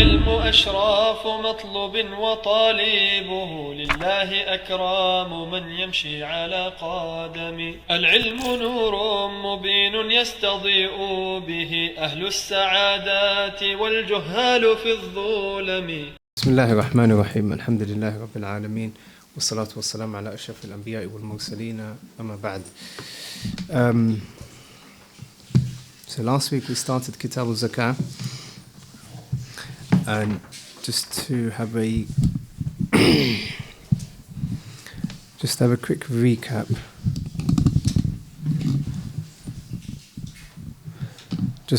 العلم أشراف مطلوب وطالبه لله أكرام من يمشي على قدم. العلم نور مبين يستضيء به أهل السعادات والجهال في الظلم. بسم الله الرحمن الرحيم. الحمد لله رب العالمين والصلاة والسلام على أشرف الأنبياء والمرسلين أما بعد. So last week we started Kitab al-Zakah, and just to have a quick recap. So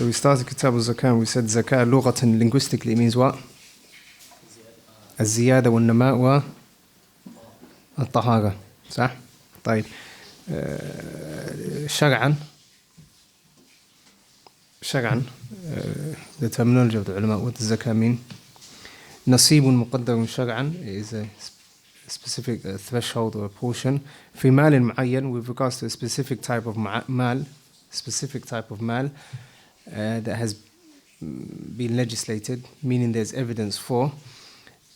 we started Kitab al-Zakah and we said Zakah lughatan, linguistically, means what? الزيادة والنماء والطهارة. صح؟ طيب. شرعا, the terminology of the ulama, what does zakah mean? نصيب مقدر شرعا is a specific threshold or a portion. في مال معين, with regards to a specific type of mal, that has been legislated, meaning there's evidence for.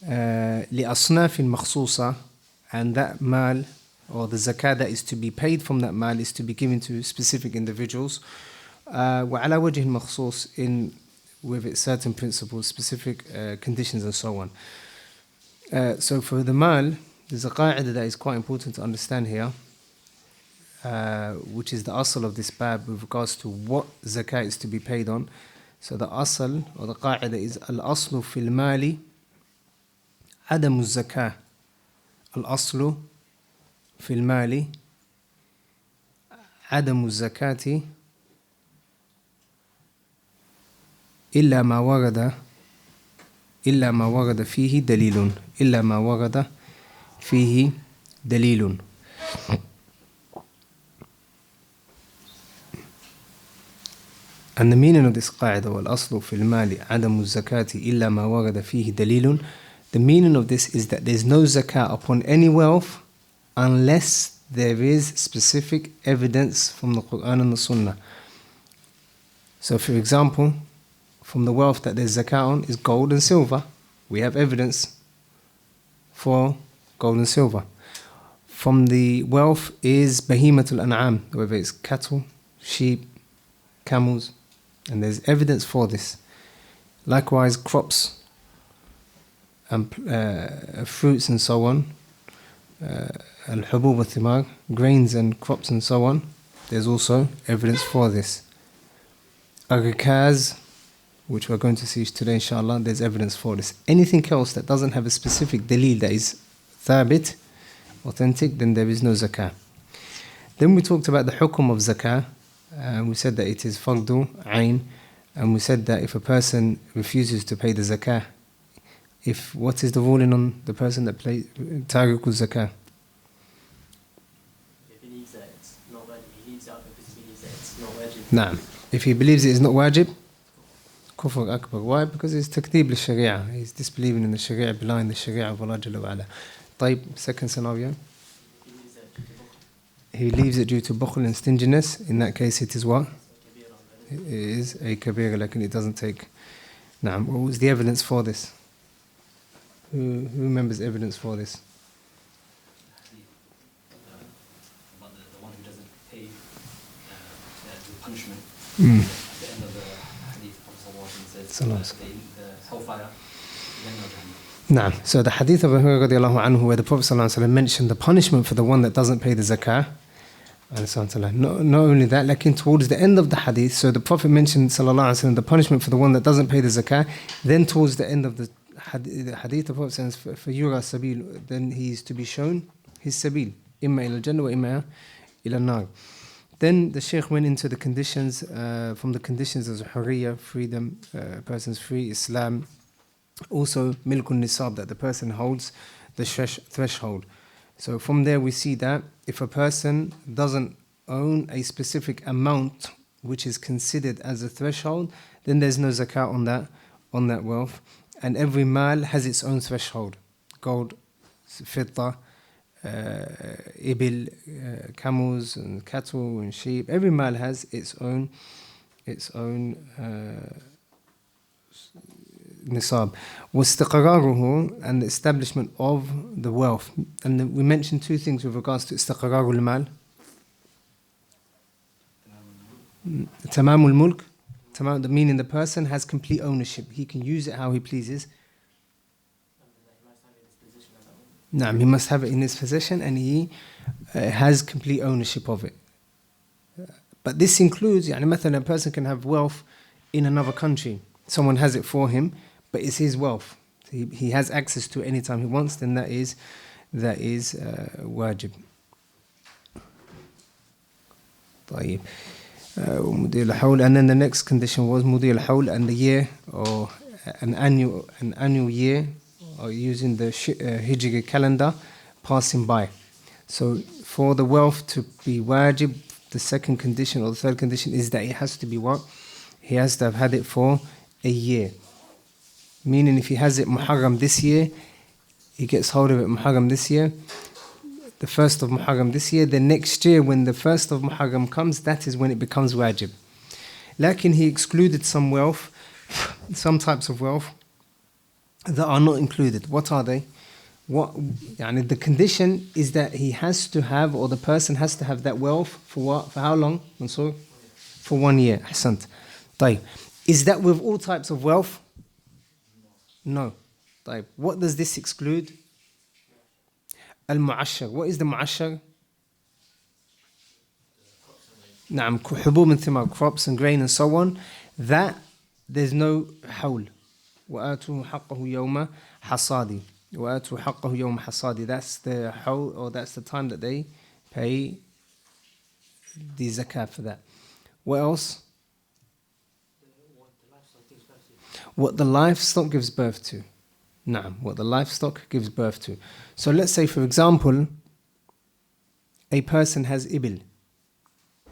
لأصناف مخصوصة, and that mal, or the zakah that is to be paid from that mal, is to be given to specific individuals. وعلى وجه مخصوص, with its certain principles, specific conditions and so on. So for the mal, there's a qa'idah that is quite important to understand here, which is the asl of this bab with regards to what zakah is to be paid on. So the asl, or the qa'idah, is al-aslu fil mali adamu zakah. Al-aslu fil mali adamu zakati إلا ما ورد فيه دليل. And the meaning of this qa'idah, والأصل في المال عدم الزكاة إلا ما ورد فيه دليل, the meaning of this is that there is no zakah upon any wealth unless there is specific evidence from the Quran and the Sunnah. So for example, from the wealth that there's zakah on is gold and silver. We have evidence for gold and silver. From the wealth is bahimatul an'am, whether it's cattle, sheep, camels, and there's evidence for this. Likewise, crops and fruits and so on, al-hubub al-thimar, grains and crops and so on, there's also evidence for this. Ar-rikaz, which we're going to see today inshallah, there's evidence for this. Anything else that doesn't have a specific dalil that is thabit, authentic, then there is no zakah. Then we talked about the hukum of zakah, and we said that it is fardu ayn, and we said that if a person refuses to pay the zakah, what is the ruling on the person that pays tarikul zakah? If he believes that it's not wajib, he leaves out because he believes that it's not wajib. Naam. If he believes it is not wajib, kufr akbar. Why? Because it's takdeeb l-sharia. He's disbelieving in the sharia, belying the sharia of Allah Jalla wa Ala. طيب, second scenario. He leaves it due to bukhl and stinginess. In that case, it is what? It is a kabira, like it doesn't take. Naam. What was the evidence for this? Who remembers evidence for this? About the one who doesn't pay the punishment. At the end of the hadith, Prophet says the hellfire. Naam. So the hadith of Abu Hurairah radiallahu anhu, where the Prophet ﷺ mentioned the punishment for the one that doesn't pay the zakah. Not only that, like towards the end of the hadith, so the Prophet mentioned ﷺ the punishment for the one that doesn't pay the zakah. Then towards the end of the hadith, the Prophet says, for yura sabil, then he is to be shown his sabil, imma ila jannah wa imma ila nar. Then the Shaykh went into the conditions, from the conditions as hurriya, freedom, person's free, Islam, also milkun nisab, that the person holds the threshold. So from there we see that if a person doesn't own a specific amount which is considered as a threshold, then there's no zakah on that wealth. And every mal has its own threshold. Gold, fitta, ibil, camels and cattle and sheep. Every mal has its own nisab. واستقراره, and the establishment of the wealth. And then we mentioned two things with regards to استقرار المال. تمام الملك, meaning the person has complete ownership. He can use it how he pleases. He must have it in his possession and he has complete ownership of it. But this includes, مثلا, a person can have wealth in another country. Someone has it for him, but it's his wealth. He has access to it anytime he wants, then that is wajib. طيب. مضي الحول, and then the next condition was مضي الحول, and the year, or an annual year, or using the Hijri calendar passing by. So for the wealth to be wajib, the second condition or the third condition is that it has to be what? He has to have had it for a year. Meaning if he has it Muharram this year, he gets hold of it Muharram this year, the 1st of Muharram this year, the next year when the 1st of Muharram comes, that is when it becomes wajib. Lakin he excluded some wealth, some types of wealth that are not included. What are they? The condition is that he has to have, or the person has to have that wealth for what? For how long, Mansoor? For 1 year. Ahsant. طيب. Is that with all types of wealth? No. طيب. What does this exclude? Al-Mu'ashar. What is the Mu'ashar? نعم. حبوب and thimar, crops and grain and so on. That there's no hawl. وآتوا حقه يوم حصادي. وآتوا حقه يوم حصادي. That's the hawl, or that's the time that they pay the zakah for that. What else? What the livestock gives birth to. Naam, what the livestock gives birth to. So let's say, for example, a person has ibil.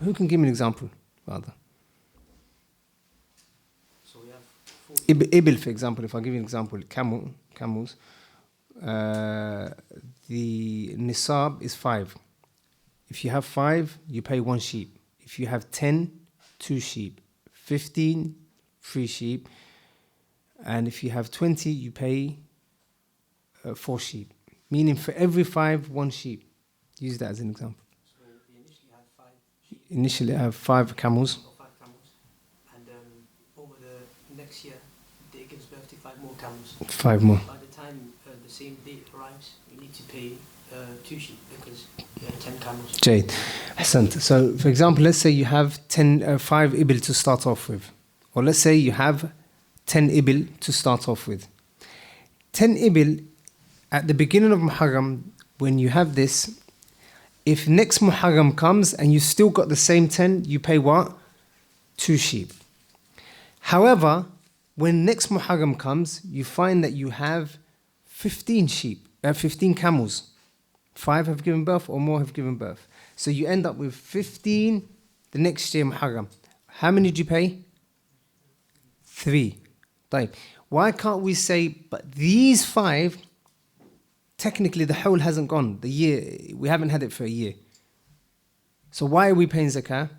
Who can give me an example, rather? So we have Ibil, for example, if I give you an example, camels, the nisab is 5. If you have 5, you pay 1 sheep. If you have 10, 2 sheep. 15, 3 sheep. And if you have 20, you pay 4 sheep. Meaning for every 5, 1 sheep. Use that as an example. So we initially had 5 sheep. Initially I have 5 camels. Or 5 camels. And over the next year, it gives birth to 5 more camels. 5 more. By the time the same date arrives, we need to pay 2 sheep because we had 10 camels. Jade. Hassan. So for example, let's say you have 5 ibil to start off with. Or let's say you have 10 ibil to start off with. 10 ibil at the beginning of Muharram, when you have this, if next Muharram comes and you still got the same 10, you pay what? 2 sheep. However, when next Muharram comes, you find that you have 15 sheep, 15 camels. 5 have given birth or more have given birth. So you end up with 15 the next year Muharram. How many did you pay? 3. طيب. Why can't we say, but these 5, technically the hawl hasn't gone, the year, we haven't had it for a year. So why are we paying zakah?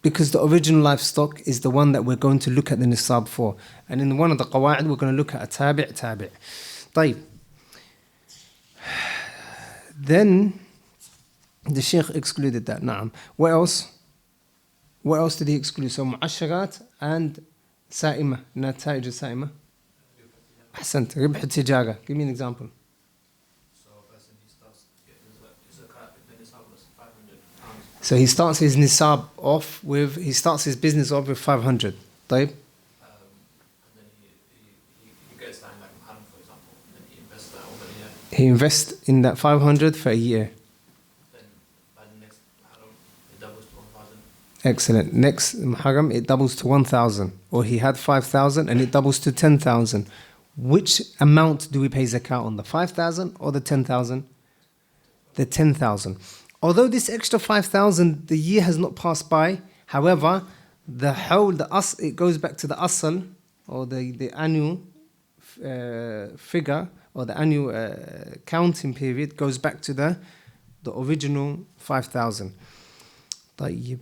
Because the original livestock is the one that we're going to look at the nisab for. And in one of the qawa'id, we're going to look at a tabi'. طيب. Then the Shaykh excluded that. Naam. What else? What else did he exclude? So mu'asharat and sa'ima. Nata'ij sa'ima. Ahsant. Ribh tijara. Give me an example. So a person he starts his zakat, the nisab was £500. So he starts his nisab off with, he starts his business off with 500. طيب. And then he gets that in like Muharram, for example, and then he invests that over the year. He invests in that 500 for a year. Then by the next Muharram, it doubles to 1,000. Excellent. Next Muharram, it doubles to 1,000. Or he had 5,000 and it doubles to 10,000. Which amount do we pay zakah on? The 5,000 or the 10,000? The 10,000. Although this extra 5,000, the year has not passed by. However, it goes back to the asl, or the annual figure, or the annual counting period goes back to the original 5,000. طيب.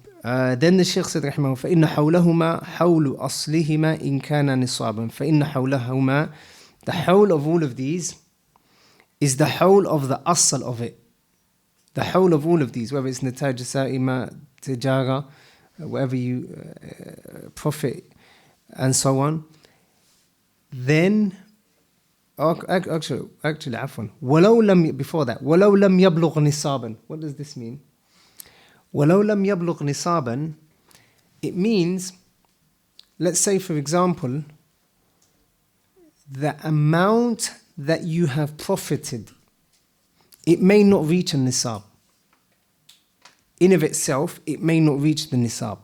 Then the Shaykh said رحمه فإن حولهما حول أصلهما إن كان نصابا. فإن حولهما, the whole of all of these is the whole of the asl of it. The whole of all of these, whether it's nataj, sa'ima, tijara, whatever you profit and so on. Then actually عفوا ولو لم, before that ولو لم يبلغ نصابا. What does this mean? ولو لم يبلغ نصابا, it means, let's say for example, the amount that you have profited, it may not reach a nisab. In of itself, it may not reach the nisab.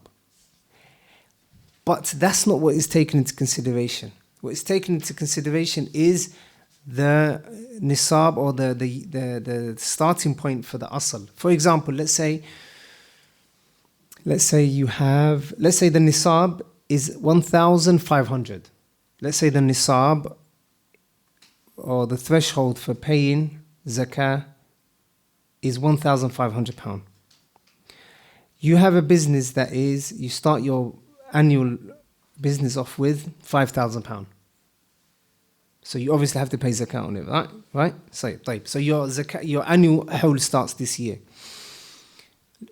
But that's not what is taken into consideration. What is taken into consideration is the nisab, or the starting point for the asl. For example, let's say the nisab is 1,500. Let's say the nisab, or the threshold for paying zakah, is £1,500. You have a business that is, you start your annual business off with £5,000. So you obviously have to pay zakah on it, right? So your zakah, your annual hawl starts this year,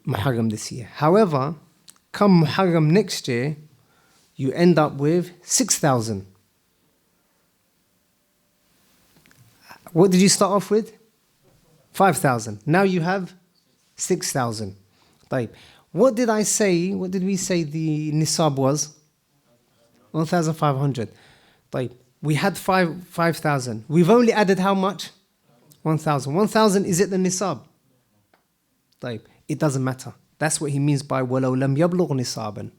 Muharram this year. However, come Muharram next year, you end up with 6,000. What did you start off with? 5,000. Now you have 6,000. طيب. What did we say the nisab was? 1,500. طيب. We had 5,000. We've only added how much? 1,000. 1,000, is it the nisab? طيب. It doesn't matter. That's what he means by وَلَوْ لَمْ يَبْلُغْ نِصَابًا.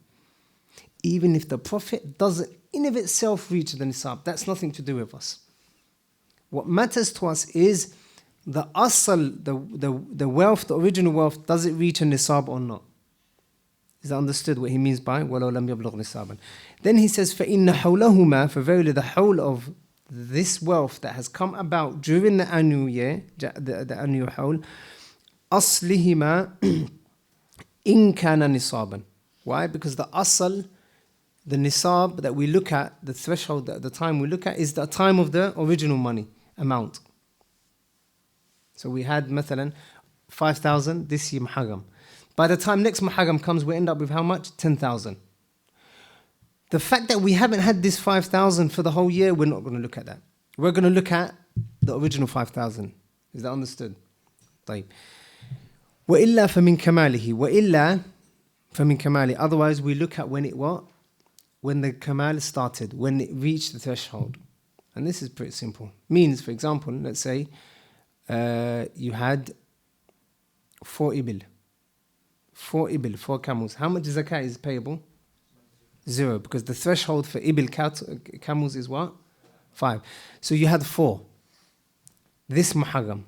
Even if the Prophet doesn't in of itself reach the nisab, that's nothing to do with us. What matters to us is the asl, the wealth, the original wealth, does it reach a nisab or not? Is that understood what he means by وَلَوْ لَمْ يَبْلُغْ نِصَابًا? Then he says فَإِنَّ حَوْلَهُمَا, for verily the whole of this wealth that has come about during the annual year, the annual hawl, أَصْلِهِمَا إِن كَانَ نِصَابًا. Why? Because the asl, the nisab that we look at, the threshold at the time we look at, is the time of the original money amount. So we had مثلا 5,000 this year Muharram. By the time next Muharram comes, we end up with how much? 10,000. The fact that we haven't had this 5,000 for the whole year, we're not going to look at that. We're going to look at the original 5,000. Is that understood? طيب. وإلا فمن كماله. وإلا فمن كماله. Otherwise, we look at when it what? When the kamal started, when it reached the threshold. And this is pretty simple. Means, for example, let's say you had 4 ibil. 4 camels. How much zakah is payable? 0, because the threshold for ibil camels is what? 5. So you had 4. This Muharram.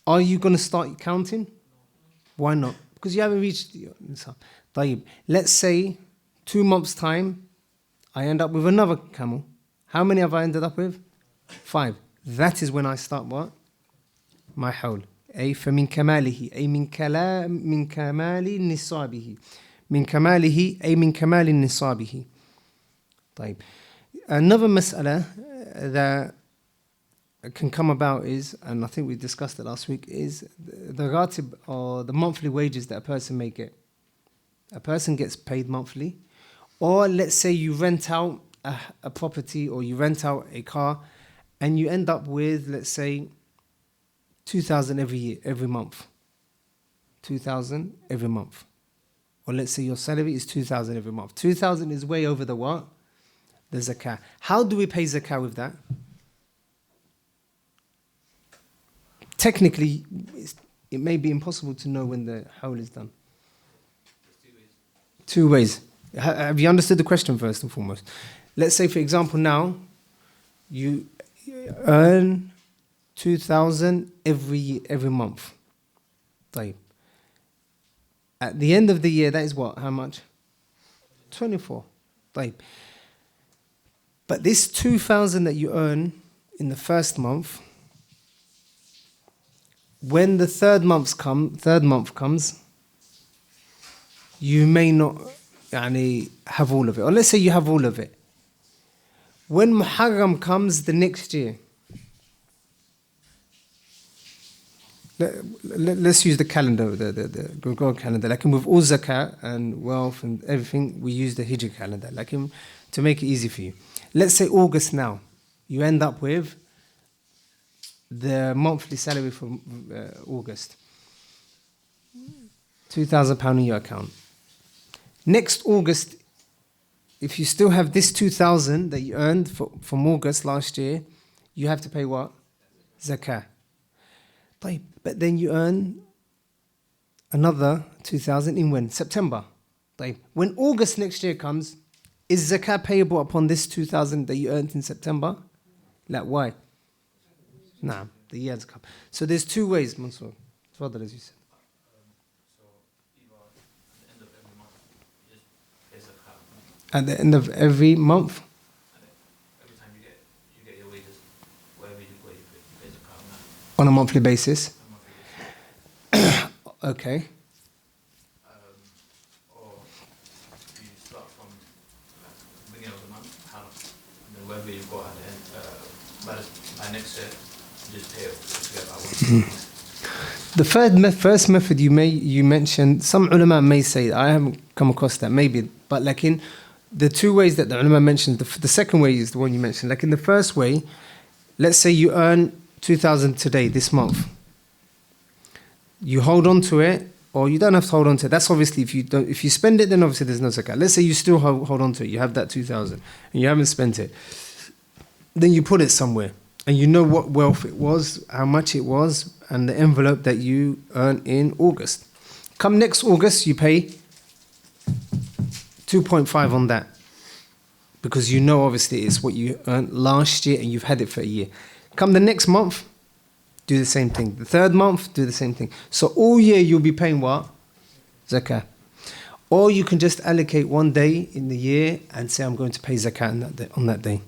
Are you going to start counting? Why not? Because you haven't reached your nisab. طيب. Let's say 2 months' time, I end up with another camel. How many have I ended up with? 5. That is when I start what? My hawl. أي فمن كماله أي من كمال نصابه. من كماله أي من كمال نصابه. طيب. Another mas'ala that can come about is, and I think we discussed it last week, is the ratib, or the monthly wages that a person may get. A person gets paid monthly, or let's say you rent out a property, or you rent out a car, and you end up with, let's say, 2,000 every month. 2,000 every month. Or let's say your salary is 2,000 every month. 2,000 is way over the what? The zakah. How do we pay zakah with that? Technically, it may be impossible to know when the hawl is done. 2 ways. Have you understood the question first and foremost? Let's say, for example, now you earn 2,000 every month. طيب. At the end of the year, that is what? How much? 24. طيب. But this 2,000 that you earn in the first month, when the third month comes, you may not have all of it. Or let's say you have all of it. When Muharram comes the next year, let's use the calendar, the Gregorian calendar. Like with all zakah and wealth and everything, we use the Hijri calendar. Like to make it easy for you. Let's say August now. You end up with the monthly salary for August. £2,000 in your account. Next August, if you still have this 2,000 that you earned from August last year, you have to pay what? Zakah. But then you earn another 2,000 in when? September. When August next year comes, is zakah payable upon this 2,000 that you earned in September? Like why? Nah, the year has come. So there's two ways, Mansour. Father, as you said. So either at the end of every month, you just pay zakah. At the end of every month? Every time you get your wages, whatever you pay zakah on that. On a monthly basis? On a monthly basis. Okay. Or you start from the beginning of the month, and then whatever you've got at the end, by next year, you just pay it together. The first method you mentioned, some ulama may say, I haven't come across that, maybe, but like in the two ways that the ulama mentioned, the second way is the one you mentioned. Like in the first way, let's say you earn 2,000 today, this month. You hold on to it, or you don't have to hold on to it. That's obviously, if you spend it, then obviously there's no zakah. Let's say you still hold on to it, you have that 2,000, and you haven't spent it. Then you put it somewhere, and you know what wealth it was, how much it was, and the envelope that you earn in August. Come next August, you pay 2.5 on that, because you know obviously it's what you earned last year and you've had it for a year. Come the next month, do the same thing. The third month, do the same thing. So all year you'll be paying what? Zakah. Or you can just allocate one day in the year and say, I'm going to pay zakah on that day.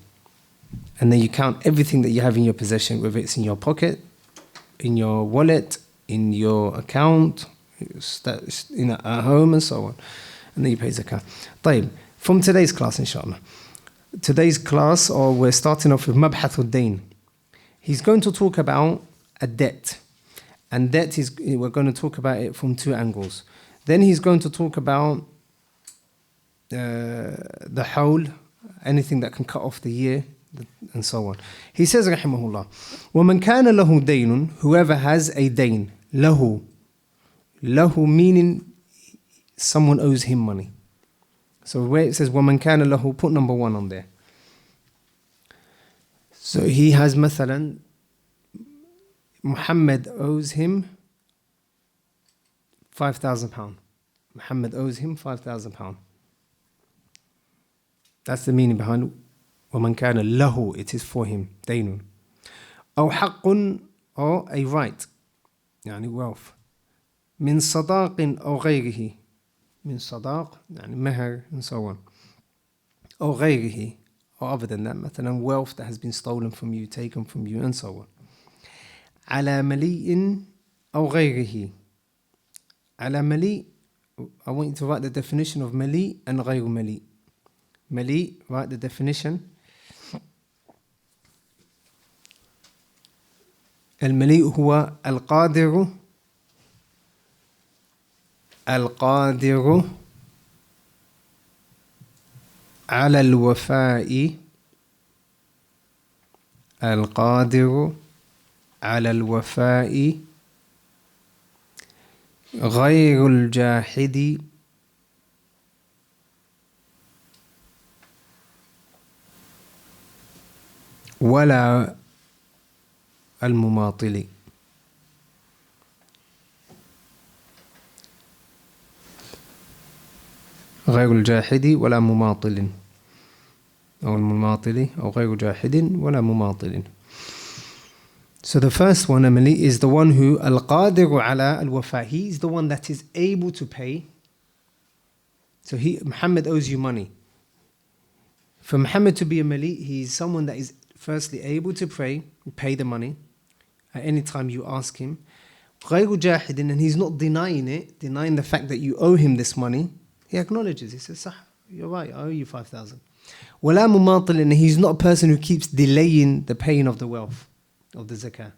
And then you count everything that you have in your possession, whether it's in your pocket, in your wallet, in your account, at home and so on. And then you pay zakah. طيب, from today's class, inshallah. Today's class, we're starting off with Mabhathul Dain. He's going to talk about a debt. And debt we're going to talk about it from two angles. Then he's going to talk about the hawl, anything that can cut off the year, and so on. He says, rahimahullah, وَمَنْ كَانَ لَهُ دَيْنٌ, whoever has a dain, lahu meaning someone owes him money. So where it says وَمَنْ كَانَ لَهُ, put number 1 on there. So he has مثلا Muhammad owes him £5,000. Muhammad owes him £5,000. That's the meaning behind وَمَنْ كَانَ لَهُ, it is for him, daynun. أو حق, or a right, يعني wealth. من صداق أو غيره, من صداق يعني مهر and so on. أو غيره, or other than that, مثلا wealth that has been stolen from you, taken from you, and so on. على مليء أو غيره. على مليء, I want you to write the definition of مليء and غير مليء. مليء, write the definition. المليء هو القادر على الوفاء غير الجاحد ولا المماطل. غير الجاحد ولا مماطل، أو المماطل، أو غير جاحد ولا مماطل. So the first one, Amali, is the one who al-qadiru ala al-wafa. He is the one that is able to pay. So Muhammad owes you money. For Muhammad to be a Mali, he is someone that is firstly able to pay the money at any time you ask him. غير جاحد, and he's not denying the fact that you owe him this money. He acknowledges. He says, "Sah, you're right, I owe you 5,000. وَلَا مُمَاطِلٍ, and he's not a person who keeps delaying the paying of the wealth, of the zakah.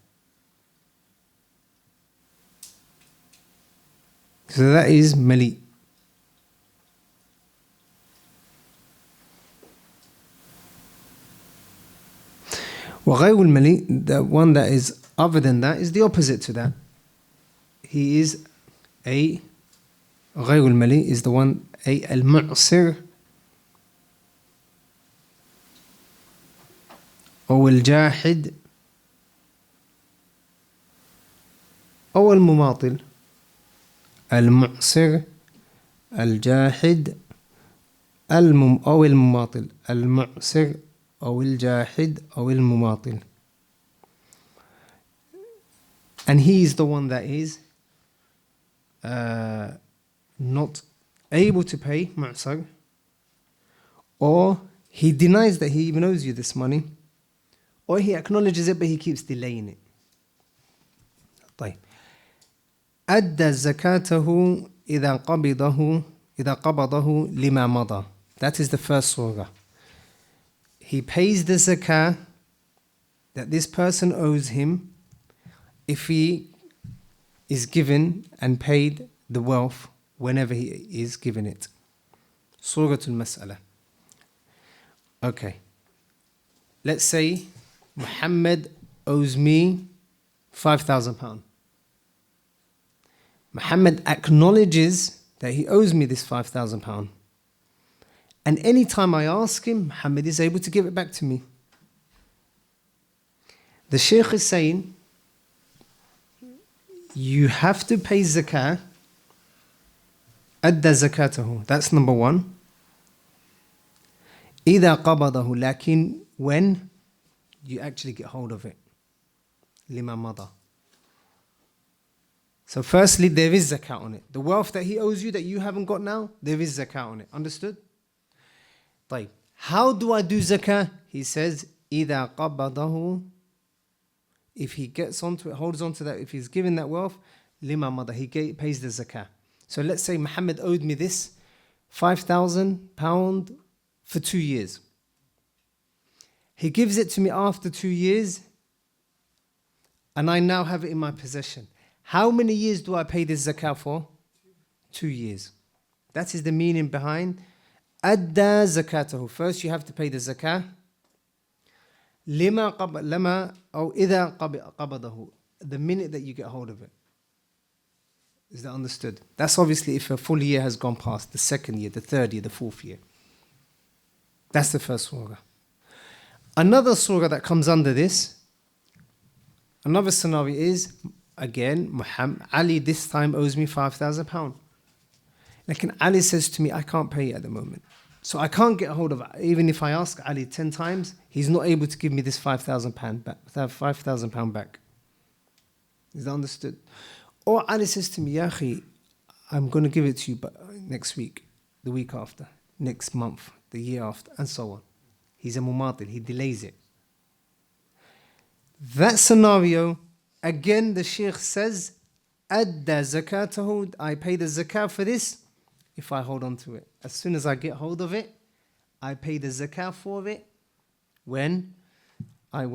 So that is mali. وَغَيْرُ الْمَلِي, the one that is other than that, is the opposite to that. He is a غير الملي is the one a المعسر أو الجاحد أو المماطل. المعسر الجاحد أو المماطل. المعسر أو الجاحد أو المماطل. And he is the one that is not able to pay mu'sar, or he denies that he even owes you this money, or he acknowledges it but he keeps delaying it. طيب. أدى زكاته إذا قبضه لما مضى. That is the first surah. He pays the zakah that this person owes him if he is given and paid the wealth whenever he is given it. Surah al-Mas'ala. Okay. Let's say Muhammad owes me £5,000. Muhammad acknowledges that he owes me this £5,000. And any time I ask him, Muhammad is able to give it back to me. The Shaykh is saying, you have to pay zakah, adda zakatahu. That's number one. إذا قبضه, lakin when you actually get hold of it. Lima mada. So firstly, there is zakah on it. The wealth that he owes you that you haven't got now, there is zakah on it. Understood? طيب. How do I do zakah? He says, إذا قبضه, if he gets onto it, holds on to that, if he's given that wealth, lima mada, he pays the zakah. So let's say Muhammad owed me this £5,000 for 2 years. He gives it to me after 2 years, and I now have it in my possession. How many years do I pay this zakah for? 2 years. That is the meaning behind adda zakatahu. First you have to pay the zakah. Lima or إذا قبضه, the minute that you get hold of it. Is that understood? That's obviously if a full year has gone past, the second year, the third year, the fourth year. That's the first surah. Another surah that comes under this, another scenario is, again, Muhammad, Ali this time owes me £5,000. Like Ali says to me, I can't pay it at the moment. So I can't get hold of it. Even if I ask Ali 10 times, he's not able to give me this £5,000 back. £5,000 back. Is that understood? Or Ali says to me, Ya akhi, I'm going to give it to you next week, the week after, next month, the year after, and so on. He's a mumatil, he delays it. That scenario, again the Shaykh says, Adda zakatahu, I pay the zakah for this if I hold on to it. As soon as I get hold of it, I pay the zakah for it when I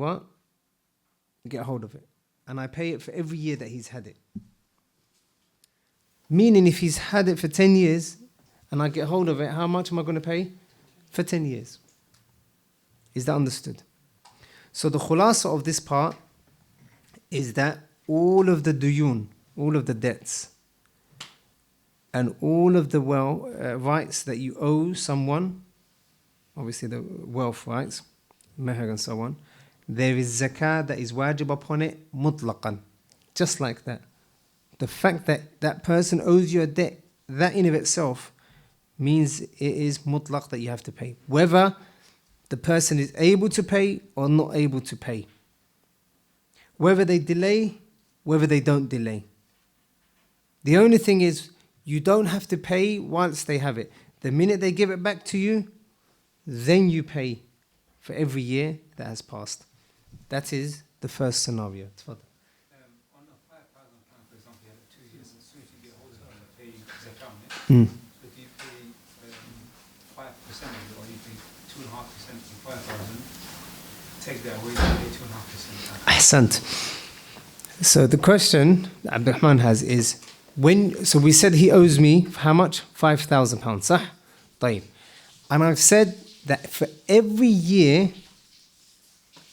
get hold of it. And I pay it for every year that he's had it. Meaning if he's had it for 10 years and I get hold of it, how much am I going to pay? For 10 years. Is that understood? So the khulasa of this part is that all of the duyun, all of the debts, and all of the rights that you owe someone, obviously the wealth rights, meher and so on, there is zakah that is wajib upon it, mutlaqan. Just like that. The fact that that person owes you a debt, that in of itself means it is mutlaq that you have to pay. Whether the person is able to pay or not able to pay. Whether they delay, whether they don't delay. The only thing is, you don't have to pay whilst they have it. The minute they give it back to you, then you pay for every year that has passed. That is the first scenario. On a £5,000, for example, you have it 2 years, as soon as you get hold of it, you pay zakah on it. So do you pay from 5,000, take that away, pay 2.5%. Ahsant. So the question that Abdurrahman has is, so we said he owes me how much? £5,000. Sah? طيب. And I've said that for every year,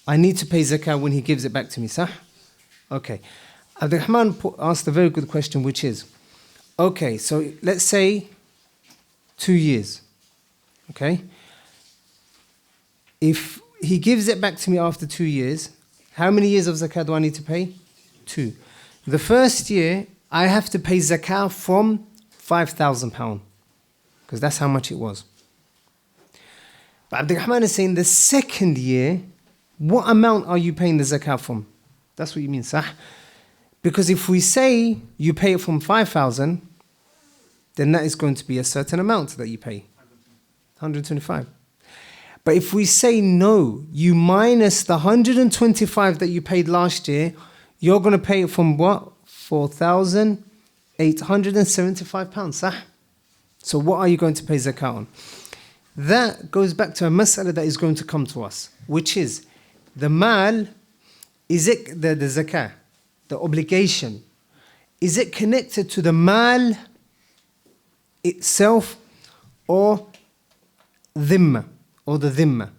I need to pay zakah when he gives it back to me. Sah? Okay. Abdurrahman asked a very good question, which is, okay, so let's say 2 years. Okay? If he gives it back to me after 2 years, how many years of zakah do I need to pay? 2. The first year, I have to pay zakah from £5,000 because that's how much it was. But Abdurrahman is saying the second year, what amount are you paying the zakah from? That's what you mean, sah? Because if we say you pay it from 5,000, then that is going to be a certain amount that you pay. 125. But if we say no, you minus the 125 that you paid last year, you're going to pay it from what? £4,875. Sah? So what are you going to pay zakah on? That goes back to a mas'ala that is going to come to us, which is the mal, is it the zakah, the obligation, is it connected to the mal itself or dhimma, or the dhimma?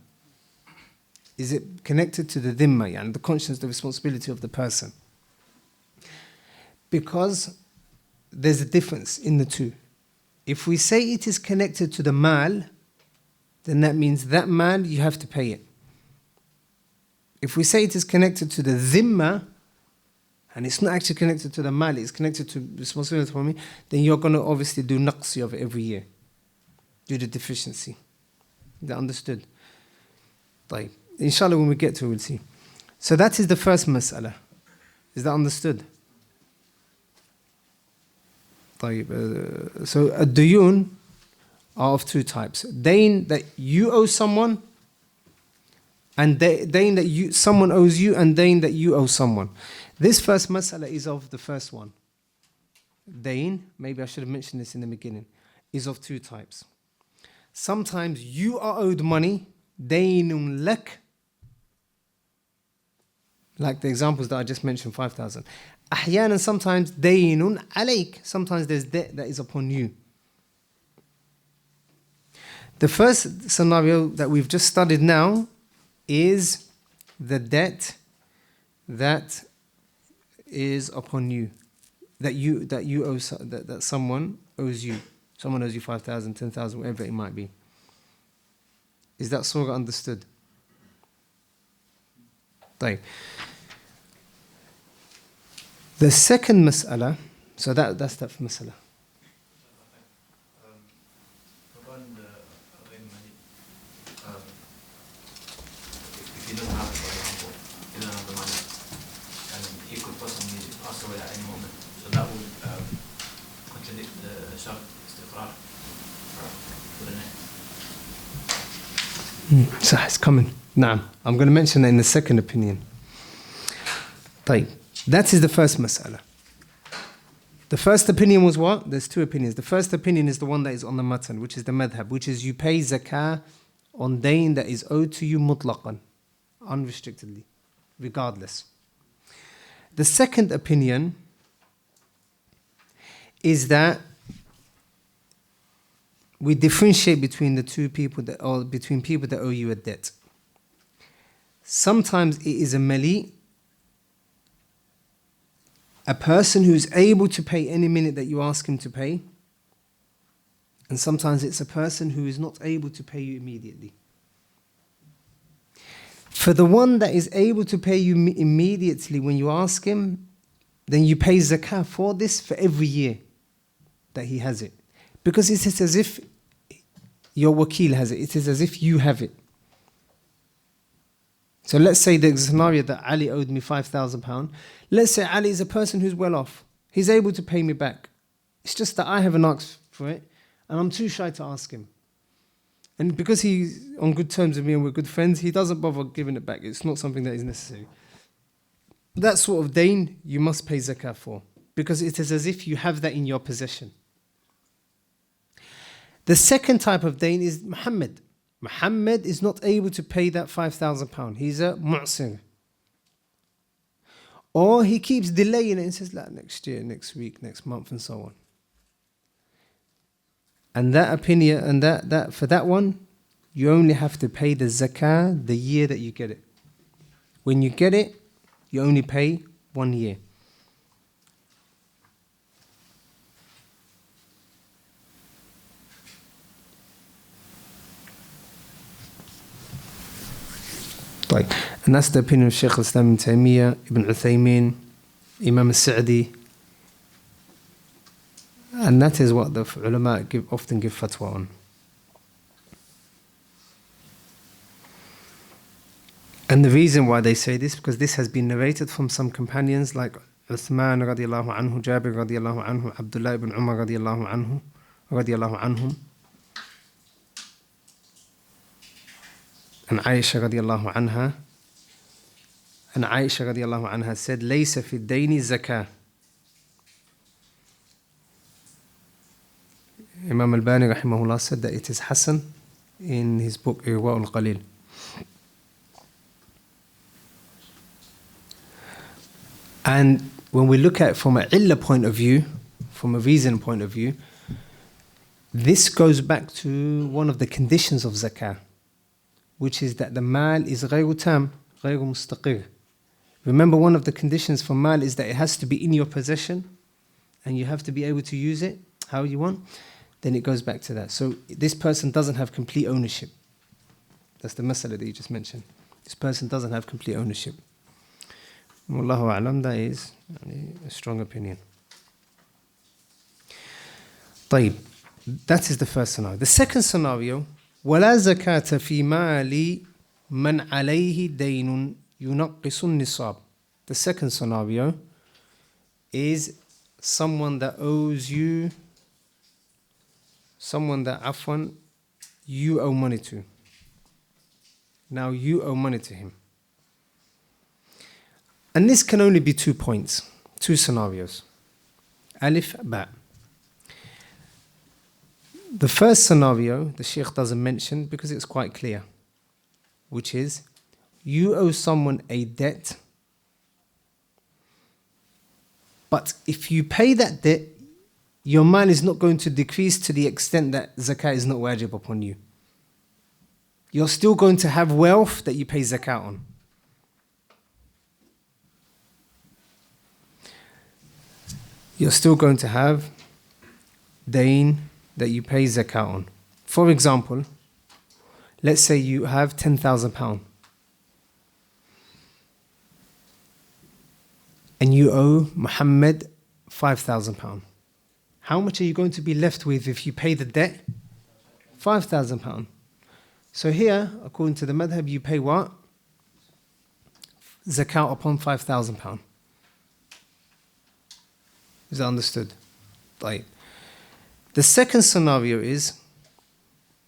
Is it connected to the dhimma, and the conscience, the responsibility of the person? Because there's a difference in the two. If we say it is connected to the mal, then that means that mal, you have to pay it. If we say it is connected to the dhimma, and it's not actually connected to the mal, it's connected to responsibility for me, then you're going to obviously do naqsi of it every year, due to deficiency. Is that understood? طيب. Inshallah, when we get to it, we'll see. So that is the first mas'ala. Is that understood? طيب. So ad-duyun are of two types. Dain that you owe someone, and dain that someone owes you, and dain that you owe someone. This first mas'ala is of the first one. Dain, maybe I should have mentioned this in the beginning, is of two types. Sometimes you are owed money, daynun lak, like the examples that I just mentioned, 5,000. Ahyanan, sometimes daynun alayk, sometimes there's debt that is upon you. The first scenario that we've just studied now is the debt that is upon you, that you owe, that someone owes you. Someone owes you 5,000, 10,000, whatever it might be. Is that surah understood? طيب. The second mas'ala, so that's that mas'ala. Regarding the Ghain Mali, if you don't have it, for example, you don't have the money, and he could possibly pass away at any moment, so that would contradict the shart istiqrar for the next. So it's coming. Naam. I'm going to mention that in the second opinion. طيب. That is the first mas'ala. The first opinion was what? There's two opinions. The first opinion is the one that is on the matan, which is the madhab, which is you pay zakah on dain that is owed to you mutlaqan, unrestrictedly, regardless. The second opinion is that we differentiate between the two people between people that owe you a debt. Sometimes it is a mali, a person who's able to pay any minute that you ask him to pay, and sometimes it's a person who is not able to pay you immediately. For the one that is able to pay you immediately when you ask him, then you pay zakah for this for every year that he has it. Because it is as if your wakil has it. It is as if you have it. So let's say the scenario that Ali owed me £5,000. Let's say Ali is a person who's well off. He's able to pay me back. It's just that I haven't asked for it, and I'm too shy to ask him. And because he's on good terms with me and we're good friends, he doesn't bother giving it back. It's not something that is necessary. That sort of dain, you must pay zakah for, because it is as if you have that in your possession. The second type of dain is Muhammad. Muhammad is not able to pay that £5,000. He's a mu'sir. Or he keeps delaying it and says, like, next year, next week, next month, and so on. And that opinion, and that for that one, you only have to pay the zakah the year that you get it. When you get it, you only pay 1 year. Right. And that's the opinion of Shaykh al-Islam ibn Taymiyyah, Ibn Uthaymin, Imam al-Sa'di. And that is what the ulama often give fatwa on. And the reason why they say this, because this has been narrated from some companions like Uthman radiallahu anhu, Jabir radiallahu anhu, Abdillah ibn Umar radiallahu anhum, and Aisha radiallahu anha. And Aisha radiallahu anha said, "Laysa fi dayni zakah." Imam al-Bani rahimahullah said that it is Hassan in his book Irwa al-Qalil. And when we look at it from a illa point of view, from a reason point of view, this goes back to one of the conditions of zakah, which is that the mal is غير tam, غير مستقر. Remember, one of the conditions for mal is that it has to be in your possession and you have to be able to use it how you want. Then it goes back to that. So this person doesn't have complete ownership. That's the masala that you just mentioned. This person doesn't have complete ownership. Wallahu a'lam, that is a strong opinion. طيب, that is the first scenario. The second scenario, ولا زكاة في مال من عليه دين ينقص النصاب. The second scenario is someone that owes you, someone that you owe money to. Now you owe money to him. And this can only be 2 points, 2 scenarios. Alif, ba. The first scenario, the Shaykh doesn't mention because it's quite clear, which is you owe someone a debt, but if you pay that debt, your mal is not going to decrease to the extent that zakah is not wajib upon you. You're still going to have wealth that you pay zakah on. You're still going to have dain that you pay zakah on. For example, let's say you have £10,000 and you owe Muhammad £5,000. How much are you going to be left with if you pay the debt? £5,000. So here, according to the madhab, you pay what? Zakah upon £5,000. Is that understood? Right. The second scenario is,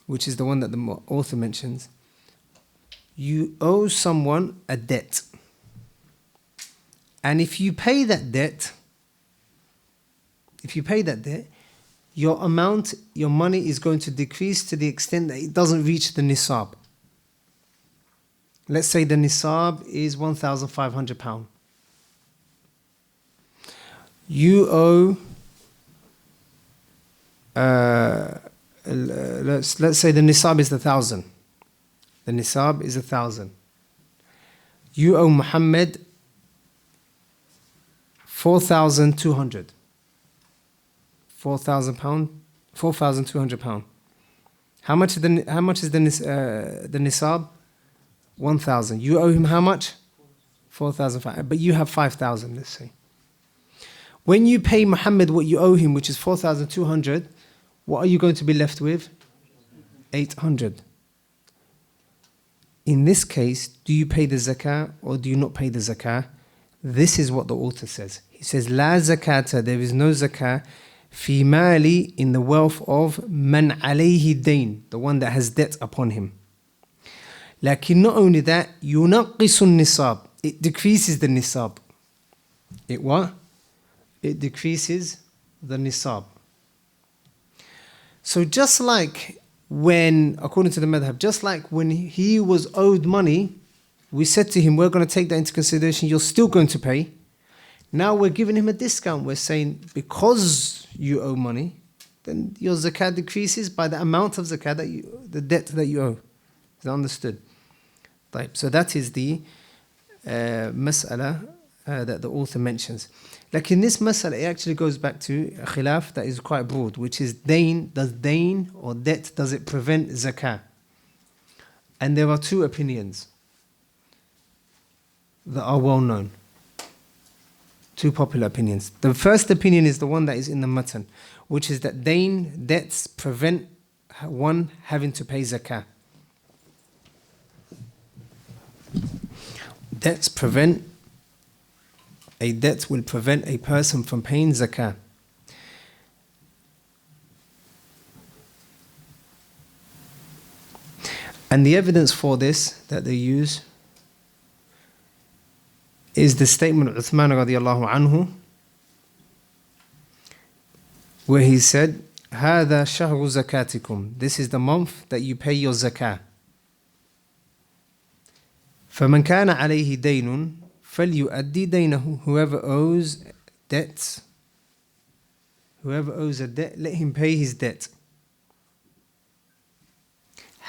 which is the one that the author mentions, you owe someone a debt. And if you pay that debt, your amount, your money is going to decrease to the extent that it doesn't reach the nisab. Let's say the nisab is £1,500. You owe, let's say the nisab is 1,000. The nisab is 1,000. You owe Muhammad 4,200. £4,000, £4,200. How much is the nisab? 1,000. You owe him how much? 4,500. But you have 5,000, let's say. When you pay Muhammad what you owe him, which is 4,200, what are you going to be left with? 800. In this case, do you pay the zakah or do you not pay the zakah? This is what the author says. He says, La zakata, there is no zakah, fi mali, in the wealth of man alayhi dain, the one that has debt upon him. Lakin not only that, yunaqqisu nisab, it decreases the nisab. It what? It decreases the nisab. So just like when, according to the madhab, just like when he was owed money, we said to him, we're going to take that into consideration, you're still going to pay. Now we're giving him a discount. We're saying, because you owe money, then your zakah decreases by the amount of zakah the debt that you owe. Is that understood? Right. So that is the mas'ala that the author mentions. Like in this mas'ala, it actually goes back to a khilaf that is quite broad, which is dain. Does dain or debt, does it prevent zakah? And there are two opinions that are well known. Two popular opinions. The first opinion is the one that is in the matan, which is that dain, debts, prevent one having to pay zakah. Debts prevent, a debt will prevent a person from paying zakah. And the evidence for this that they use is the statement of Uthman radiallahu anhu, where he said, هَذَا شَهْرُ زَكَاتِكُمْ. This is the month that you pay your zakah. فَمَنْ كَانَ عَلَيْهِ دَيْنٌ فَلْيُؤَدِّي دَيْنَهُ. Whoever owes debts, whoever owes a debt, let him pay his debt.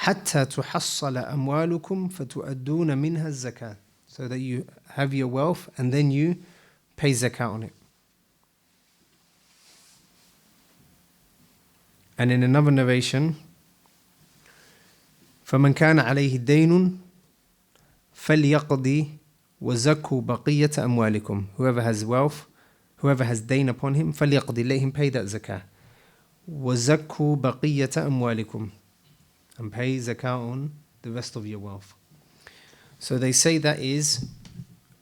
حَتَّى تُحَصَّلَ أَمْوَالُكُمْ فَتُؤَدُّونَ مِنْهَا الزَّكَاةِ. So that you have your wealth and then you pay zakah on it. And in another narration, فَمَنْ كَانَ عَلَيْهِ دَيْنٌ فَلْيَقْضِي وَزَكُّوا بَقِيَّةَ أَمْوَالِكُمْ. Whoever has wealth, whoever has dain upon him, فَلْيَقْضِي, let him pay that zakah. وَزَكُّوا بَقِيَّةَ أَمْوَالِكُمْ, and pay zakah on the rest of your wealth. So they say that is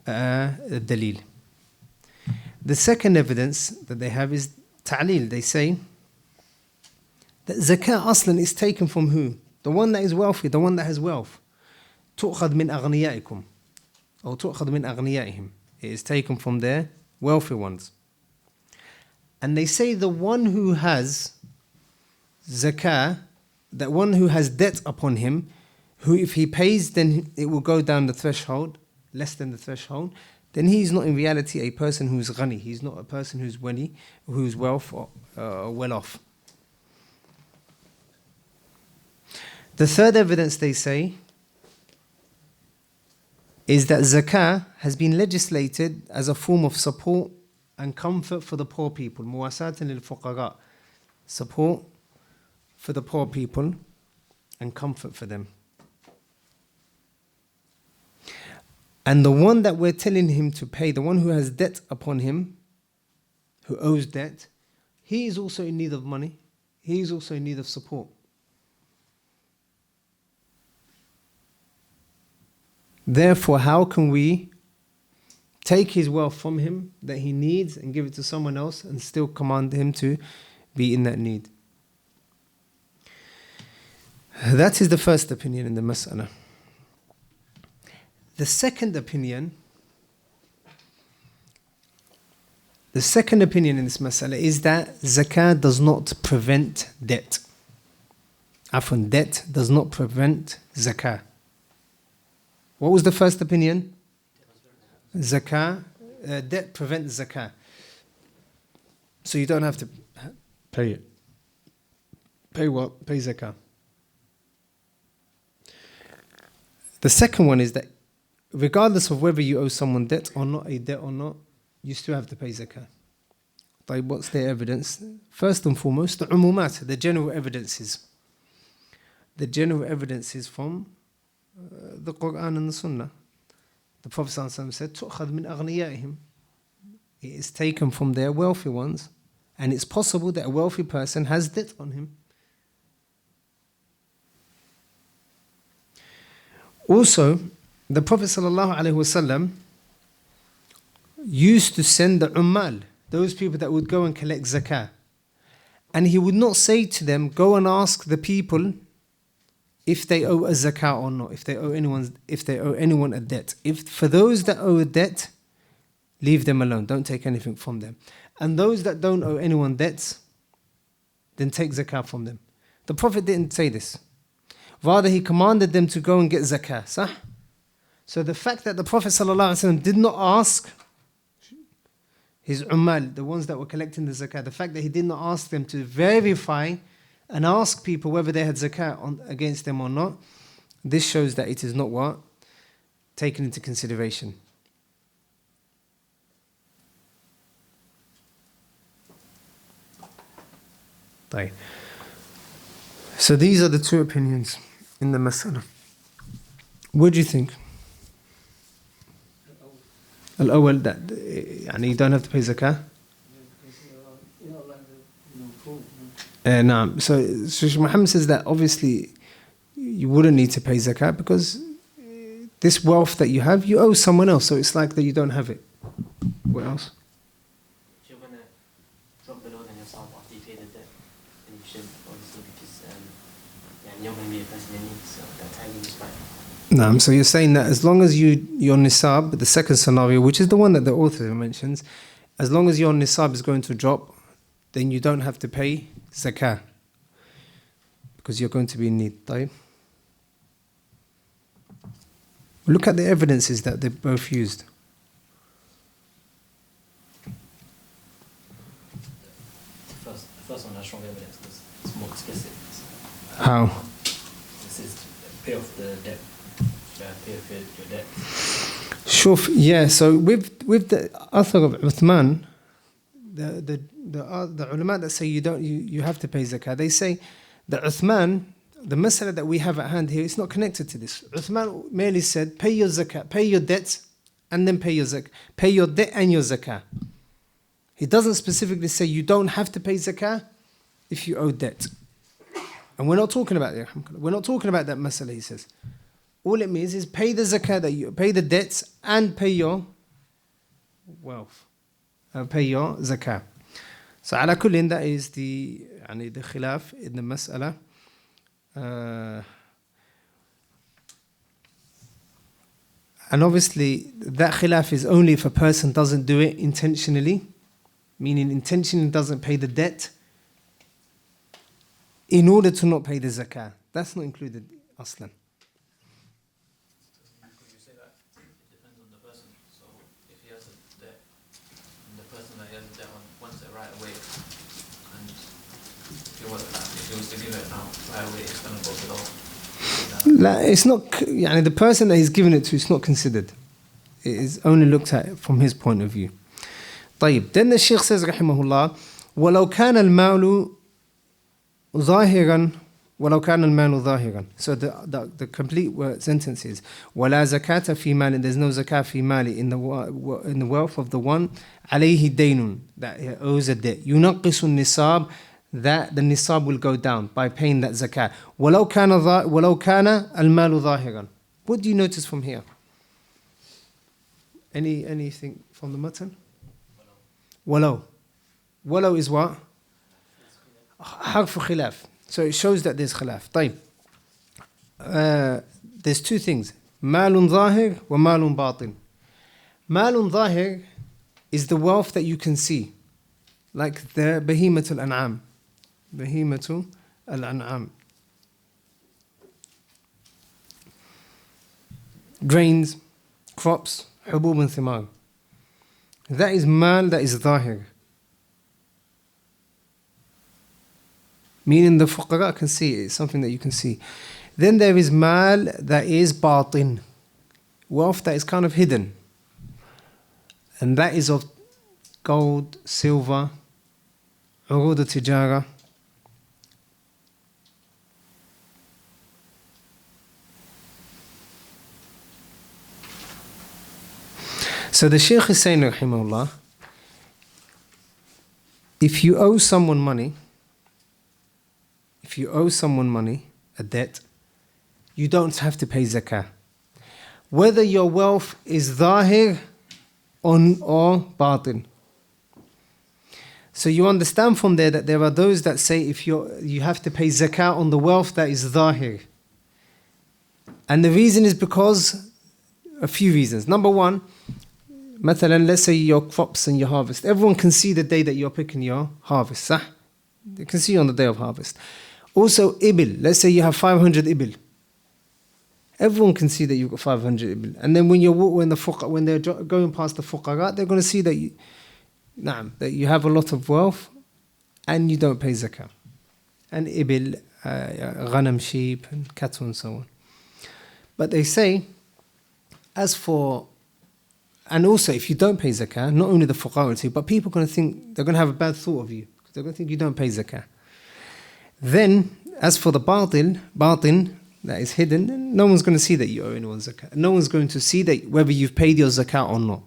a dalil. The second evidence that they have is ta'lil. They say that zakah aslan is taken from who? The one that is wealthy, the one that has wealth. تُؤْخَذْ مِنْ أَغْنِيَائِكُمْ or تُؤْخَذْ مِنْ أَغْنِيَائِهِمْ. It is taken from their wealthy ones. And they say the one who has zakah, that one who has debt upon him, who if he pays then it will go down the threshold, less than the threshold, then he is not in reality a person who is ghani. He is not a person who is wali, who is wealth or well off. The third evidence they say is that zakah has been legislated as a form of support and comfort for the poor people. Muwasatan lil fuqara, support for the poor people and comfort for them. And the one that we're telling him to pay, the one who has debt upon him, who owes debt, he is also in need of money. He is also in need of support. Therefore, how can we take his wealth from him that he needs and give it to someone else and still command him to be in that need? That is the first opinion in the mas'ala. The second opinion in this mas'ala is that zakah does not prevent debt. Afwan, debt does not prevent zakah. What was the first opinion? Zakah, debt prevents zakah. So you don't have to pay it. Pay what? Pay zakah. The second one is that regardless of whether you owe someone debt or not, you still have to pay zakah. But what's their evidence? First and foremost, the umumat, the general evidences. The general evidences from the Quran and the Sunnah. The Prophet ﷺ said, تُؤْخَذْ مِنْ أَغْنِيَائِهِمْ. It is taken from their wealthy ones, and it's possible that a wealthy person has debt on him. Also, the Prophet ﷺ used to send the ummal, those people that would go and collect zakah. And he would not say to them, go and ask the people if they owe a zakah or not, if they owe anyone a debt. If for those that owe a debt, leave them alone, don't take anything from them. And those that don't owe anyone debts, then take zakah from them. The Prophet didn't say this. Rather, he commanded them to go and get zakah. Sah? So the fact that the Prophet ﷺ did not ask his ummal, the ones that were collecting the zakah, the fact that he did not ask them to verify and ask people whether they had zakah against them or not, this shows that it is not what? Taken into consideration. Right. So these are the two opinions in the mas'ala. What do you think? Al-awwal, that you don't have to pay zakah? No. So Shaykh Muhammad says that obviously you wouldn't need to pay zakah because this wealth that you have, you owe someone else, so it's like that you don't have it. What else? If you're going to drop below than yourself after you pay the debt, then you should, obviously, because you're going to be a person in need, so that timing is fine. No, so you're saying that as long as your nisab, the second scenario, which is the one that the author mentions, as long as your nisab is going to drop, then you don't have to pay zakah because you're going to be in need. طيب. Look at the evidences that they both used. The first one has strong evidence because it's more explicit. How? This is pay off the debt. Pay off your debt. Shuf, yeah. So with the author of Uthman, the ulama that say you have to pay zakah, they say that Uthman, the masala that we have at hand here, is not connected to this. Uthman merely said, pay your zakah, pay your debts, and then pay your zakah. Pay your debt and your zakah. He doesn't specifically say you don't have to pay zakah if you owe debt. And we're not talking about that. We're not talking about that masala, he says. All it means is pay the zakah, that you pay the debts and pay your wealth. Pay your zakah. So ala kullin, that is the khilaf in the mas'ala. And obviously that khilaf is only if a person doesn't do it intentionally, meaning intentionally doesn't pay the debt in order to not pay the zakah. That's not included aslan. Could you say that it depends on the person? So if he has a debt, and the person that he has a debt on wants it right away, and if he was to give it now right away, it's going to go below. It's not, the person that he's given it to is not considered. It is only looked at from his point of view. طيب. Then the Shaykh says رحمه الله ولو كان المال ظاهرا ولو كان المال ظاهرا. So the complete sentence is ولا زكاة في مال, there's no zakah في مال in the wealth of the one عليه دين, that he owes a debt, ينقص النصاب, that the nisab will go down by paying that zakah. ولو كان المال ظاهرا. What do you notice from here? Anything from the matan? ولو is what? حرف خلاف. So it shows that there's khilaf. طيب. There's two things. مال ظاهر ومال باطن. مال ظاهر is the wealth that you can see, like the بهيمة الأنعام. بهيمة الأنعام. Grains, crops, حبوب and ثمار. That is mal, that is ظاهر. Meaning the fuqara can see it, it's something that you can see. Then there is mal that is batin, wealth that is kind of hidden. And that is of gold, silver, urud al-tijara. So the Shaykh is saying, rahimahullah, if you owe someone money, a debt, you don't have to pay zakah. Whether your wealth is zahir or batin. So you understand from there that there are those that say if you have to pay zakah on the wealth that is zahir. And the reason is because a few reasons. Number one, مثلا, let's say your crops and your harvest. Everyone can see the day that you're picking your harvest. They can see on the day of harvest. Also, ibil. Let's say you have 500 ibil. Everyone can see that you've got 500 ibil. And then when they're going past the fuqara, they're going to see that you have a lot of wealth and you don't pay zakah. And ibil, ghanam, sheep, and cattle and so on. But they say, and also if you don't pay zakah, not only the fuqara will see, but people are going to think, they're going to have a bad thought of you. They're going to think you don't pay zakah. Then, as for the batin, that is hidden, no one's going to see that you owe anyone zakah. No one's going to see that whether you've paid your zakah or not.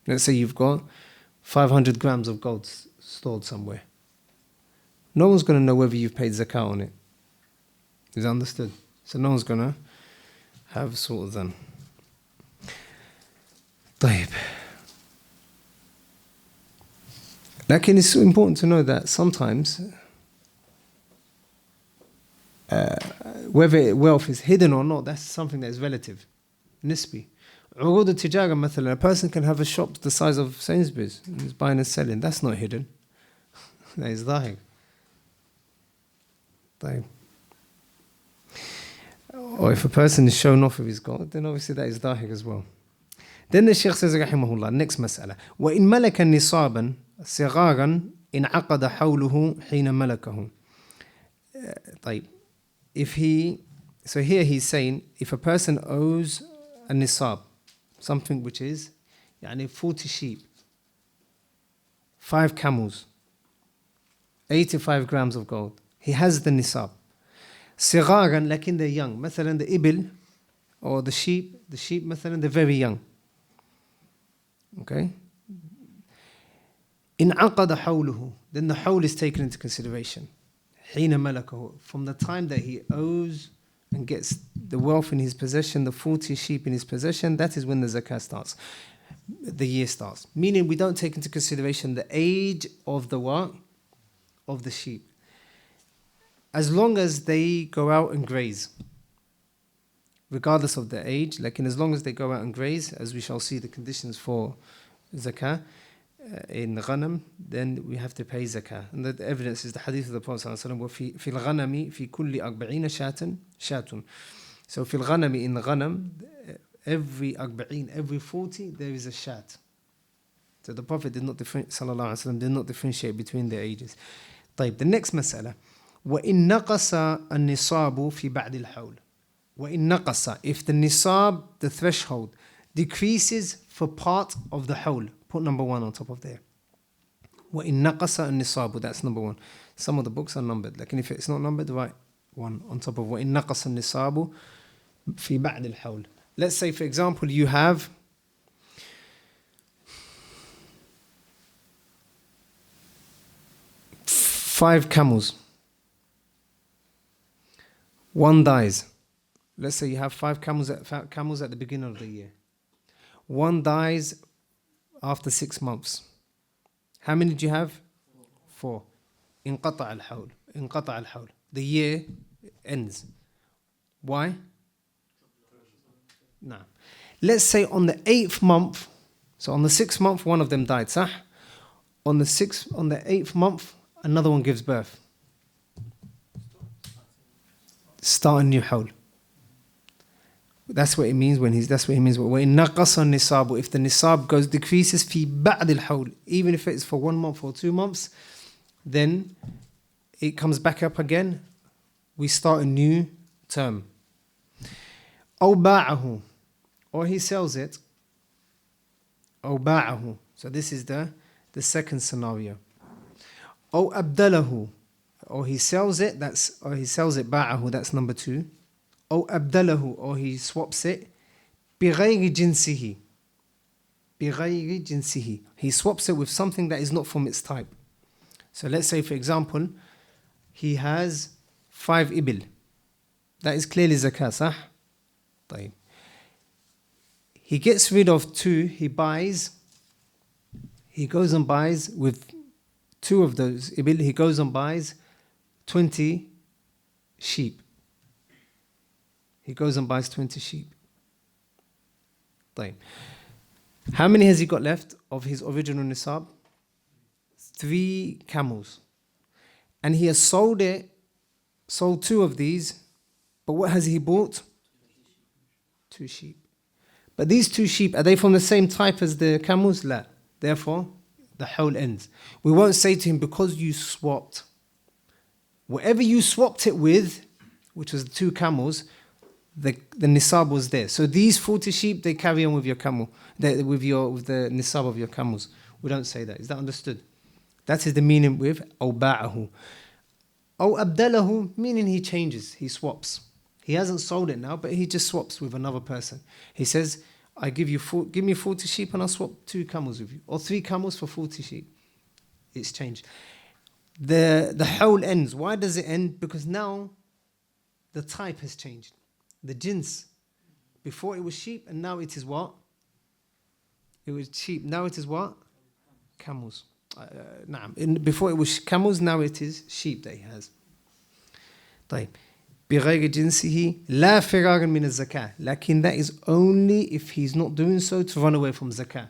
Let's say you've got 500 grams of gold stored somewhere. No one's going to know whether you've paid zakah on it. Is that understood? So no one's going to have sort of done. طيب. Lakin it's important to know that sometimes whether wealth is hidden or not, that's something that is relative, nisbi. عروض التجارة مثلا, a person can have a shop the size of Sainsbury's, and he's buying and selling. That's not hidden. That is ظاهر. طيب. Or if a person is shown off of his gold, then obviously that is ظاهر as well. Then the Shaykh says رحمه الله, next مسألة, وإن ملك نصابا صغارا انعقد حوله حين ملكه. طيب. So here he's saying, if a person owes a nisab, something which is 40 sheep, 5 camels, 85 grams of gold, he has the nisab. صغارا, lakin they're young. مثلا the ibil, or the sheep مثلا, they're very young. Okay? انعقد حوله, then the hawl is taken into consideration. حين ملكه, from the time that he owes and gets the wealth in his possession, the 40 sheep in his possession, that is when the zakah starts. The year starts. Meaning we don't take into consideration the age of the what? Of the sheep. As long as they go out and graze. Regardless of the age, like as long as they go out and graze, as we shall see the conditions for zakah, in ghanam, then we have to pay zakah. And the evidence is the hadith of the Prophet ﷺ, وَفِي الْغَنَمِ فِي كُلِّ أَرْبَعِينَ شَاتٌ. So في الغنم, in the ghanam, every 40, there is a shat. So the Prophet did not differentiate between the ages. طيب, the next مسألة, وَإِن نَقَصَ النِّصَابُ فِي بَعْدِ الْحَوْلِ. وَإِن نَقَصَ, if the nisab, the threshold, decreases for part of the hawl. Put number 1 on top of there. وَإِن نَقَصَ النِّصَابُ, that's number 1. Some of the books are numbered. Like if it's not numbered, write 1 on top of وَإِن نَقَصَ النِّصَابُ فِي بَعْدِ الْحَوْلِ. Let's say, for example, you have 5 camels. 1 dies. Let's say you have 5 camels at the beginning of the year. 1 dies after 6 months. How many do you have? 4. انقطع الحول. The year ends. Why? No. Let's say on the 8th month, so on the 6th month, one of them died, صح? On the 8th month, another one gives birth. Start a new hawl. That's what it means when وَإِن نَقَصَ النِّصَابُ, if the nisab decreases في بعد الحول, even if it's for 1 month or 2 months, then it comes back up again. We start a new term. أو باعه, or he sells it. أو باعه, so this is the second scenario. أو أبدله, or he sells it, باعه, that's number 2. أو أبدله, or he swaps it. بغير جنسه, he swaps it with something that is not from its type. So let's say, for example, he has 5 ibil. That is clearly zakah, صح? طيب. He gets rid of 2, he goes and buys with 2 of those ibil, he goes and buys 20 sheep. He goes and buys 20 sheep. طيب. How many has he got left of his original nisab? 3 camels. And he has sold it sold 2 of these, but what has he bought? 2 sheep. But these 2 sheep, are they from the same type as the camels? La. Therefore, the hawl ends. We won't say to him, because you swapped, whatever you swapped it with, which was the 2 camels, the nisab was there. So these 40 sheep, they carry on with your camel, with the nisab of your camels. We don't say that. Is that understood? That is the meaning with أو باعه. أو أبدله, meaning he changes, he swaps. He hasn't sold it now, but he just swaps with another person. He says, I give me 40 sheep and I'll swap 2 camels with you. Or 3 camels for 40 sheep. It's changed. The hawl ends. Why does it end? Because now the type has changed. The jins. Before it was sheep and now it is what? It was sheep. Now it is what? Camels. Before it was camels, now it is sheep that he has. طيب. بغير جنسه لا فرارا من الزكاة. لكن that is only if he's not doing so to run away from zakah.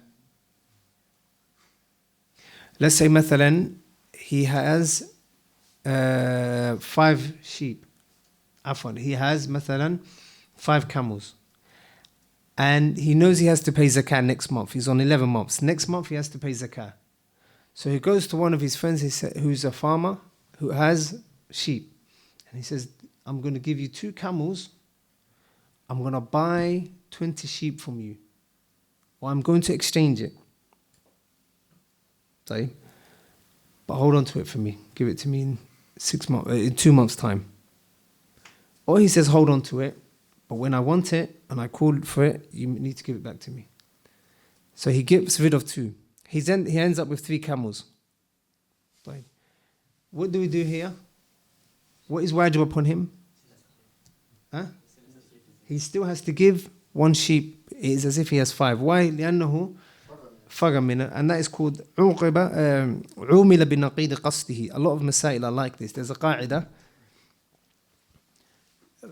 Let's say مثلا he has 5 sheep. عفوا, he has مثلا 5 camels. And he knows he has to pay zakah next month. He's on 11 months. Next month he has to pay zakah. So he goes to one of his friends who's a farmer who has sheep. And he says, I'm going to give you 2 camels. I'm going to buy 20 sheep from you. Or I'm going to exchange it. Sorry. But hold on to it for me. Give it to me in 2 months' time. Or he says, hold on to it. But when I want it and I call for it, you need to give it back to me. So he gets rid of 2. He ends up with 3 camels. Right. What do we do here? What is wajib upon him? Huh? He still has to give 1 sheep. It is as if he has 5. Why? لأنه فرغ منه. And that is called عومل بنقيض قصده. A lot of masail are like this. There's a قاعدة.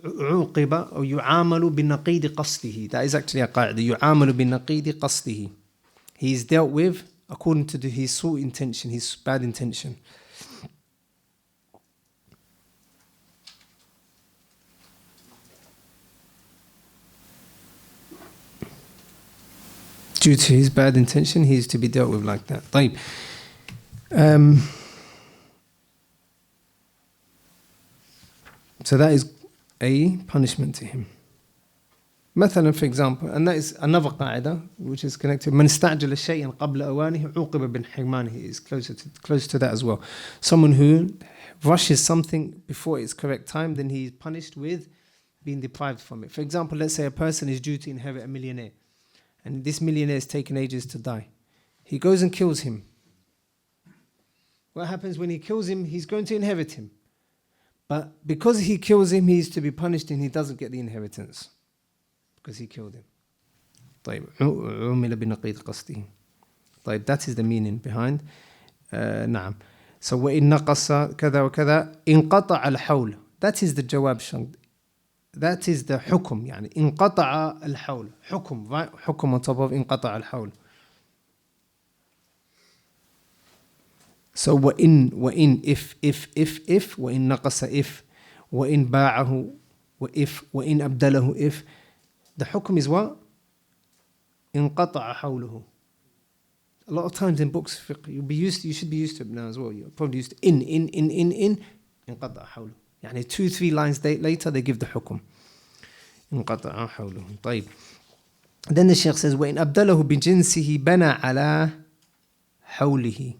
عوقب أو يعامل بنقيض قصده. That is actually a قاعدة. يعامل بنقيض قصده. He is dealt with according to his sole intention, his bad intention. Due to his bad intention, he is to be dealt with like that. طيب. So that is a punishment to him. مثلا, for example, and that is another قاعدة which is connected. من استعجل شيئا قبل أوانه عوقب بالحرمانه is close to that as well. Someone who rushes something before its correct time, then he is punished with being deprived from it. For example, let's say a person is due to inherit a millionaire, and this millionaire is taken ages to die. He goes and kills him. What happens when he kills him? He's going to inherit him. But because he kills him, he is to be punished and he doesn't get the inheritance. Because he killed him. طيب عُمِلَ بنقيض قصده. طيب, that is the meaning behind. نعم. So وإن نقص كذا وكذا انقطع الحول. That is the جواب شرط. That is the حكم. يعني انقطع الحول. حكم, right? حكم on top of انقطع الحول. So وإن if وإن نقص if وإن باعه وإف وإن أبدله if. The hukum is what? انقطع حوله. A lot of times in books fiqh, you should be used to it now as well. You're probably used to in انقطع حوله. يعني 2-3 lines later they give the hukum. انقطع حوله. طيب. Then the Shaykh says وإن أبدله بجنسه بنى على حوله.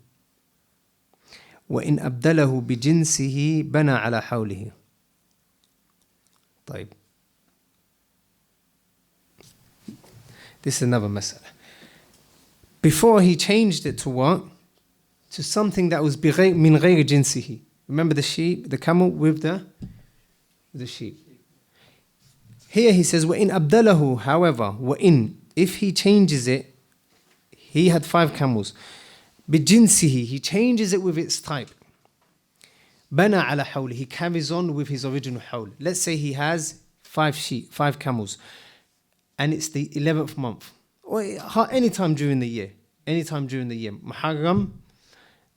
وإن أبدله بجنسه بنى على حوله. طيب. This is another mas'ala. Before he changed it to what? To something that was min ghayr jinsihi. Remember the sheep, the camel with the sheep. Here he says, وَإِنْ أَبْدَلَهُ. However, وَإِنْ, if he changes it, he had 5 camels. بِجِنْسِهِ, he changes it with its type. بَنَى عَلَى حَوْلِ, he carries on with his original hawl. Let's say he has 5 camels. And it's the 11th month, or any time during the year, Muharram,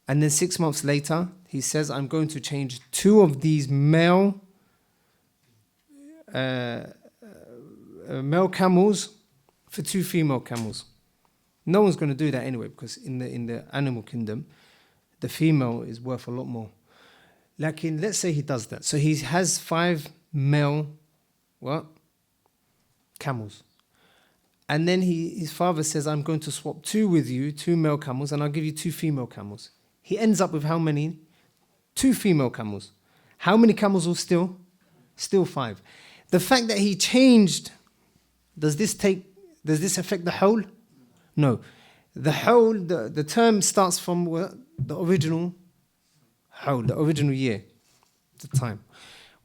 And then 6 months later, he says, I'm going to change 2 of these male camels for 2 female camels. No one's going to do that anyway, because in the animal kingdom, the female is worth a lot more. Let's say he does that. So he has 5 male camels. And then his father says, I'm going to swap 2 with you, 2 male camels, and I'll give you 2 female camels. He ends up with how many? 2 female camels. How many camels will still? Still 5. The fact that he changed, does this affect the whole? No. The whole, the term starts from the original whole, the original year, the time.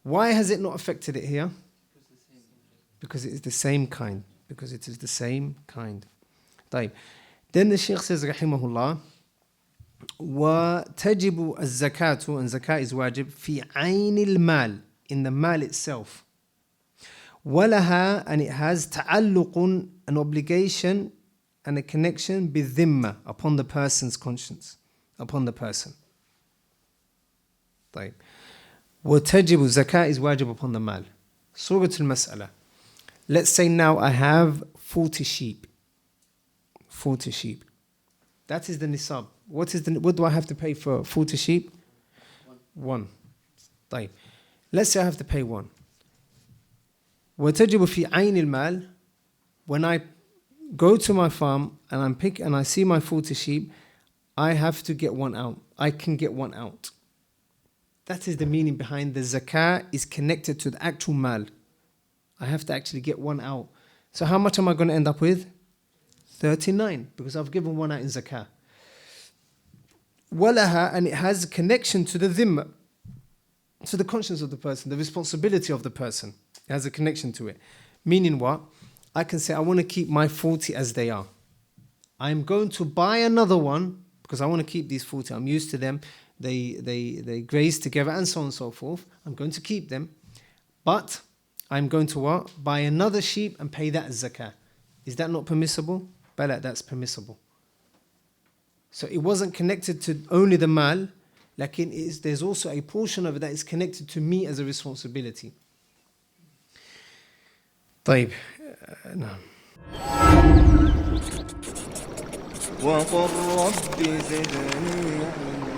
Why has it not affected it here? Because it is the same kind. Because it is the same kind. طيب. Then the Shaykh says, rahimahullah, وَتَجِبُ الزَّكَاةُ, and zakah is wajib, فِي عَيْنِ الْمَالِ, in the mal itself. وَلَهَا, and it has تَعَلُّقٌ, an obligation and a connection بِالذِّمَّة, upon the person's conscience, upon the person. طيب. وَتَجِبُ, zakah is wajib upon the mal. Surah al-Mas'ala. Let's say now I have 40 sheep. 40 sheep. That is the nisab. What do I have to pay for 40 sheep? 1. طيب. Let's say I have to pay 1. وَتَجِبُ فِي عَيْنِ الْمَالِ, when I go to my farm and I see my 40 sheep, I have to get 1 out. I can get 1 out. That is the meaning behind the zakah is connected to the actual mal. I have to actually get 1 out. So how much am I going to end up with? 39, because I've given 1 out in zakah. وَلَهَا, and it has a connection to the dhimma, to the conscience of the person, the responsibility of the person. It has a connection to it. Meaning what? I can say, I want to keep my 40 as they are. I'm going to buy another one, because I want to keep these 40. I'm used to them. They graze together and so on and so forth. I'm going to keep them. But I'm going to what? Buy another sheep and pay that as zakah. Is that not permissible? Bala, that's permissible. So it wasn't connected to only the mal, there's also a portion of it that is connected to me as a responsibility. طيب. نعم. وقل رب زدني علما